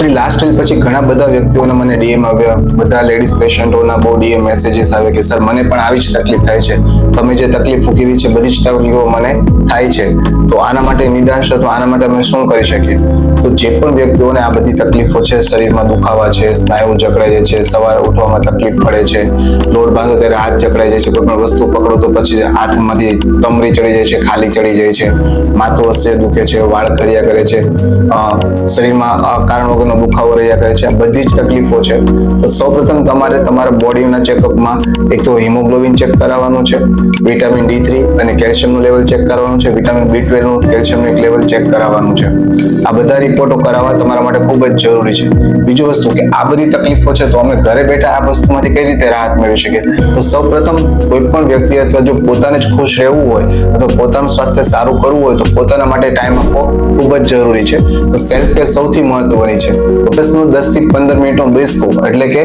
આપણી last reel પછી ઘણા બધા વ્યક્તિઓને મને ડીએમ આવ્યા, બધા લેડીઝ પેશન્ટોના બહુ ડીએમ મેસેજીસ આવે કે સર મને પણ આવી જ તકલીફ થાય છે, તમે જે તકલીફ કીધી છે બધી જ તકલીફો મને થાય છે, તો આના માટે નિદાન છે, તો આના માટે અમે શું કરી શકીએ? તો જે પણ વ્યક્તિઓને આ બધી તકલીફો છે, શરીરમાં દુખાવા છે, સ્નાયુ જકડાઈ જાય છે, સવારે ઉઠવામાં તકલીફ પડે છે, લોટ બાંધો ત્યારે હાથ જકડાઈ જાય છે, કોઈ પણ વસ્તુ પકડો તો પછી હાથમાંથી તમરી ચડી જાય છે, ખાલી ચડી જાય છે, માથું અસહ્ય દુખે છે, વાળ ખર્યા કરે છે, શરીરમાં કારણ વગરનો દુખાવો રહ્યા કરે છે, આ બધી જ તકલીફો છે. તો સૌપ્રથમ તમારે તમારા બોડીના ચેકઅપમાં એક તો હિમોગ્લોબિન ચેક કરાવવાનું છે, વિટામિન D3 અને કેલ્શિયમનું લેવલ ચેક કરાવવાનું છે, વિટામિન B12 નું કેલ્શિયમનું લેવલ ચેક કરાવવાનું છે. આ બધા રિપોર્ટો કરાવવા તમારા માટે ખૂબ જ જરૂરી છે. બીજું વસ્તુ કે આ બધી તકલીફો છે તો અમે ઘરે બેઠા આ વસ્તુમાંથી કઈ રીતે રાહત મેળવી શકીએ? તો સૌપ્રથમ કોઈ પણ વ્યક્તિ અથવા જો પોતાને જ ખુશ રહેવું હોય અથવા પોતાનું સ્વાસ્થ્ય સારું કરવું હોય તો પોતાના માટે ટાઈમ આપવો ખૂબ જ જરૂરી છે. તો સેલ્ફ કેર સૌથી મહત્વની છે. તો બસ 10 થી 15 મિનિટનો બ્રિસ્ક વોક એટલે કે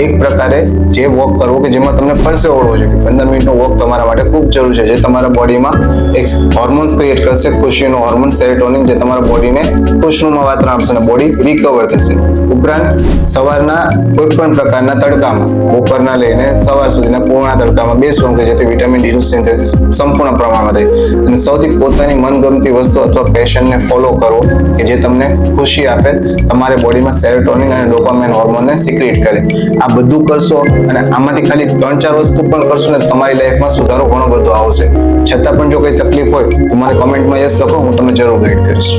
એક પ્રકારે જે વોક કરવો કે જેમાં તમને પરસેવો ઓળવો છે કે 15 મિનિટનો વોક તમારા માટે ખૂબ જરૂરી છે, જે તમારા બોડીમાં એક હોર્મોન્સ ક્રિએટ કરશે, ખુશીનો હોર્મોન સેરોટોનિન, જે તમારા બોડીને ખુશનુમા વાતાવરણ આપશે અને બોડી રિકવર થશે. ઉપરાંત સવારના કોઈ પણ પ્રકારના તડકામાં, બપોરના લઈને સવાર સુધીના પૂર્ણ તડકામાં બેસવું કે જેથી વિટામિન ડી નું સિન્થેસિસ સંપૂર્ણ પ્રમાણમાં થાય. અને સૌથી પોતાની મનગમતી વસ્તુ અથવા પેશનને ફોલો કરો કે જે તમને ખુશી આપે, તમારી બોડીમાં સેરોટોનિન અને ડોપામાઇન હોર્મોનને સિક્રેટ કરે. આ બધું કરશો અને આમાંથી ખાલી 3-4 વસ્તુ પણ કરશો ને તમારી લાઈફમાં સુધારો ઘણો બધો આવશે. છતાં પણ જો કોઈ તકલીફ હોય તો મને કોમેન્ટમાં યસ લખો, હું તમને જરૂર ગાઈડ કરીશ.